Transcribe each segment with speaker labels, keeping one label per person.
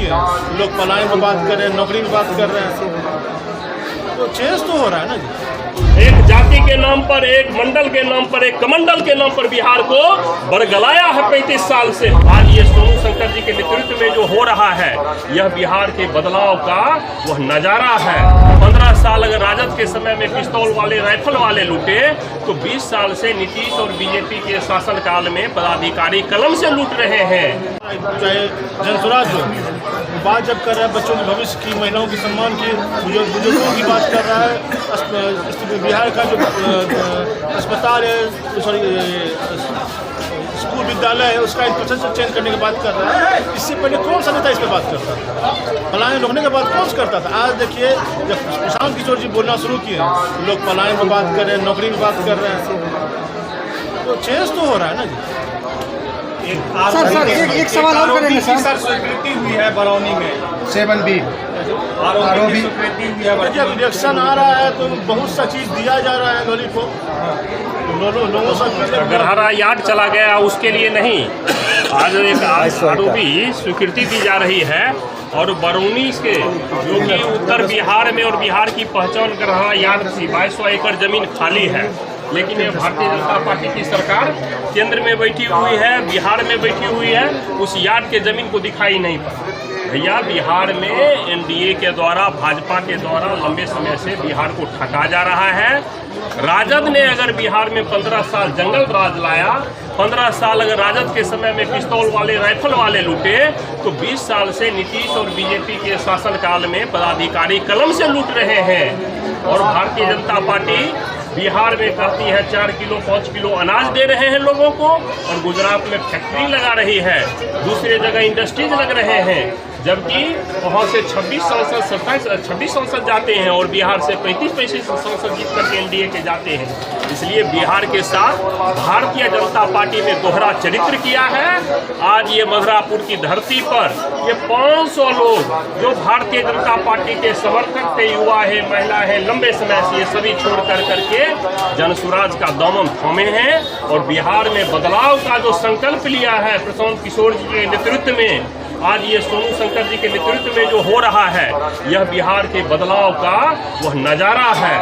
Speaker 1: किए हैं। लोग पलायन की बात कर रहे हैं, नौकरी की बात कर रहे हैं, तो चेंज तो हो रहा है ना जी।
Speaker 2: एक जाति के नाम पर, एक मंडल के नाम पर, एक कमंडल के नाम पर बिहार को बरगलाया है 35 साल से। आज ये सोनू शंकर जी के नेतृत्व में जो हो रहा है, यह बिहार के बदलाव का वह नजारा है। 15 साल अगर राजद के समय में पिस्तौल वाले, राइफल वाले लूटे, तो 20 साल से नीतीश और बीजेपी के शासनकाल में पदाधिकारी कलम से लूट रहे हैं।
Speaker 1: चाहे जनसुराज हो, बात जब कर रहा है बच्चों के भविष्य की, महिलाओं के सम्मान की, बुजुर्गों की बात कर रहा है, बिहार का जो अस्पताल है, सॉरी स्कूल विद्यालय है, उसका इंफ्रास्ट्रक्चर चेंज करने की बात कर रहा है। इससे पहले कौन सा नेता इस पर बात करता था? पलायन रोकने की बात कौन करता था? आज देखिए, जब प्रशांत किशोर जी बोलना शुरू किए, लोग पलायन की बात कर रहे हैं, नौकरी की बात कर रहे हैं, तो चेंज तो हो रहा है ना जी।
Speaker 3: एक सवाल और करेंगे सर।
Speaker 4: स्वीकृति हुई है बरौनी में
Speaker 3: 7B
Speaker 4: आरोपी स्वीकृति हुई है।
Speaker 1: जब इलेक्शन आ रहा है तो बहुत सा चीज दिया जा रहा है गरीब को, लोगों से
Speaker 2: गरहरा यार्ड चला गया, उसके लिए नहीं। आज एक आरोपी स्वीकृति दी जा रही है, और बरौनी के जो कि उत्तर बिहार में और बिहार की पहचान गरहरा यार्ड थी, 2200 एकड़ जमीन खाली है। लेकिन ये भारतीय जनता पार्टी की सरकार केंद्र में बैठी हुई है, बिहार में बैठी हुई है, उस यार्ड के जमीन को दिखाई नहीं पड़ा। भैया, बिहार में एनडीए के द्वारा, भाजपा के द्वारा लंबे समय से बिहार को ठगा जा रहा है। राजद ने अगर बिहार में 15 साल जंगल राज लाया, 15 साल अगर राजद के समय में पिस्तौल वाले, राइफल वाले लूटे, तो 20 साल से नीतीश और बीजेपी के शासनकाल में पदाधिकारी कलम से लूट रहे हैं। और भारतीय जनता पार्टी बिहार में कहती है 4 किलो 5 किलो अनाज दे रहे हैं लोगों को, और गुजरात में फैक्ट्री लगा रही है, दूसरे जगह इंडस्ट्रीज लग रहे हैं, जबकि वहाँ से 26 सांसद जाते हैं, और बिहार से 35 सांसद जीत करके एनडीए के जाते हैं। इसलिए बिहार के साथ भारतीय जनता पार्टी ने दोहरा चरित्र किया है। आज ये मधुरापुर की धरती पर ये 500 लोग जो भारतीय जनता पार्टी के समर्थक थे, युवा है, महिला है, लंबे समय से ये सभी छोड़ करके जनसुराज का दामन थामे हैं, और बिहार में बदलाव का जो संकल्प लिया है प्रशांत किशोर जी के नेतृत्व में, आज ये सोनू शंकर जी के नेतृत्व में जो हो रहा है, यह बिहार के बदलाव का वह नजारा है।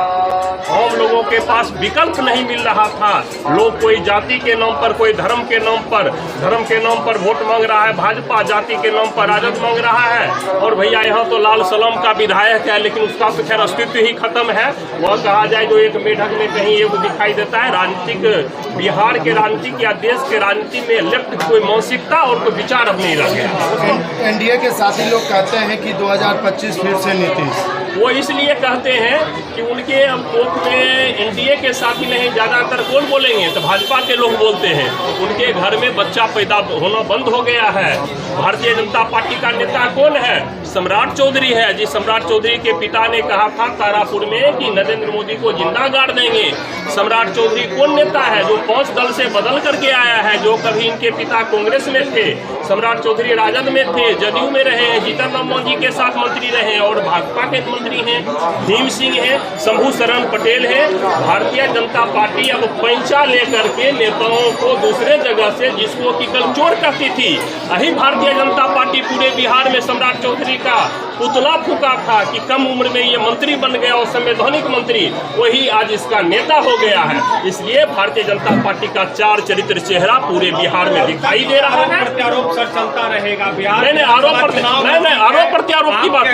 Speaker 2: आम लोगों के पास विकल्प नहीं मिल रहा था। लोग कोई जाति के नाम पर, कोई धर्म के नाम पर वोट मांग रहा है, भाजपा जाति के नाम पर राजद मांग रहा है। और भैया, यहाँ तो लाल सलाम का विधायक है, लेकिन उसका तो खैर अस्तित्व ही खत्म है। वह कहा जाए जो एक मेढक में कहीं ये दिखाई देता है। राजनीतिक, बिहार के राजनीतिक या देश के राजनीति में लेफ्ट की कोई मानसिकता और कोई विचार अब नहीं रह गया।
Speaker 3: एनडीए के साथी लोग कहते हैं कि 2025 फिर से नीतीश।
Speaker 2: वो इसलिए कहते हैं कि उनके कोख में एनडीए के साथी नहीं, ज़्यादातर कौन बोलेंगे तो भाजपा के लोग बोलते हैं। उनके घर में बच्चा पैदा होना बंद हो गया है। भारतीय जनता पार्टी का नेता कौन है? सम्राट चौधरी है जी। सम्राट चौधरी के पिता ने कहा था तारापुर में कि नरेंद्र मोदी को जिंदा गाड़ देंगे। सम्राट चौधरी कौन नेता है जो 5 दल से बदल करके आया है, जो कभी इनके पिता कांग्रेस में थे, सम्राट चौधरी राजद में थे, जदयू में रहे हैं, जीतन राम मांझी के साथ मंत्री रहे, और भाजपा के मंत्री हैं भीम सिंह है, शंभू शरण पटेल है। भारतीय जनता पार्टी अब पैंचा लेकर के नेताओं को दूसरे जगह से, जिसको कि कल चोर कहती थी, यही भारतीय जनता पार्टी पूरे बिहार में सम्राट चौधरी का पुतला फूका था कि कम उम्र में ये मंत्री बन गया और संवैधानिक मंत्री, वही आज इसका नेता हो गया है। इसलिए भारतीय जनता पार्टी का 4 चरित्र चेहरा पूरे बिहार में दिखाई दे रहा है।
Speaker 4: प्रत्यारोप सर चलता रहेगा बिहार में।
Speaker 2: आरोप प्रत्यारोप की बात,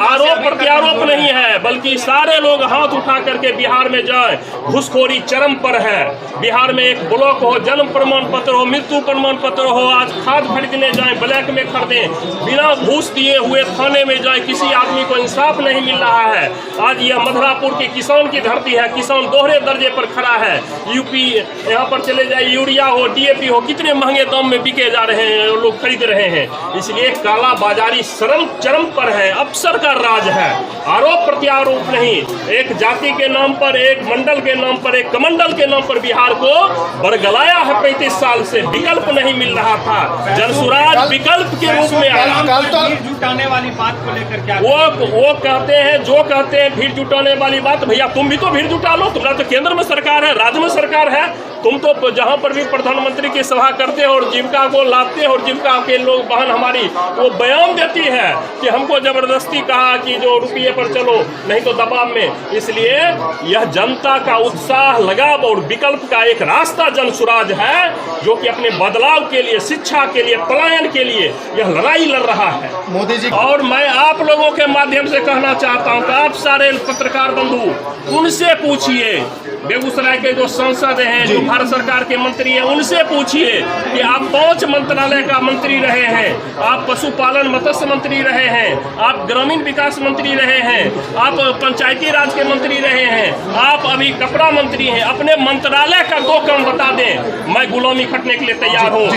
Speaker 2: आरोप प्रत्यारोप नहीं है, बल्कि सारे लोग हाथ उठा करके बिहार में जाए। घुसखोरी चरम पर है। बिहार में एक ब्लॉक हो, जन्म प्रमाण पत्र हो, मृत्यु प्रमाण पत्र हो, आज खाद खरीदने जाए, ब्लैक में खरीदें, बिना घूस दिए हुए थाने में जाए, किसी आदमी को इंसाफ नहीं मिल रहा है। आज यह मधुरापुर की किसान की धरती है। किसान दोहरे दर्जे पर खड़ा है। यूपी, यहाँ पर चले जाए, यूरिया हो, डीएपी हो, कितने महंगे दाम में बिके जा रहे हैं, लोग खरीद रहे हैं। इसलिए काला बाजारी चरम पर है। अफसर का राज है, आरोप प्रत्यारोप नहीं। एक जाति के नाम पर, एक मंडल के नाम पर, एक कमंडल के नाम पर बिहार को बरगलाया है 35 साल से। विकल्प नहीं मिल रहा था। जनसुराज विकल्प के रूप में आया।
Speaker 4: जुटाने वाली बात को लेकर क्या
Speaker 2: वो कहते हैं, जो कहते हैं भीड़ जुटाने वाली बात, भैया तुम भी तो भीड़ जुटा लो। तुम्हारा तो केंद्र में सरकार है, राज्य में सरकार है, तुम तो जहाँ पर भी प्रधानमंत्री की सभा करते हो और जीविका को लाते हो और जीविका के लोग बहन हमारी वो बयान देती है कि हमको जबरदस्ती कहा कि जो रुपये पर चलो, नहीं तो दबाव में। इसलिए यह जनता का उत्साह, लगाव और विकल्प का एक रास्ता जन स्वराज है, जो कि अपने बदलाव के लिए, शिक्षा के लिए, पलायन के लिए यह लड़ाई लड़ रहा है
Speaker 3: मोदी जी।
Speaker 2: और मैं आप लोगों के माध्यम से कहना चाहता हूं कि आप सारे पत्रकार बंधु उनसे पूछिए, बेगूसराय के जो सांसद हैं, जो भारत सरकार के मंत्री हैं, उनसे पूछिए कि आप 5 मंत्रालय का मंत्री रहे हैं, आप पशुपालन मत्स्य मंत्री रहे हैं, आप ग्रामीण विकास मंत्री रहे हैं, आप पंचायती राज के मंत्री रहे हैं, आप अभी कपड़ा मंत्री हैं। अपने मंत्रालय का 2 काम बता दें, मैं गुलामी खटने के लिए तैयार हूँ।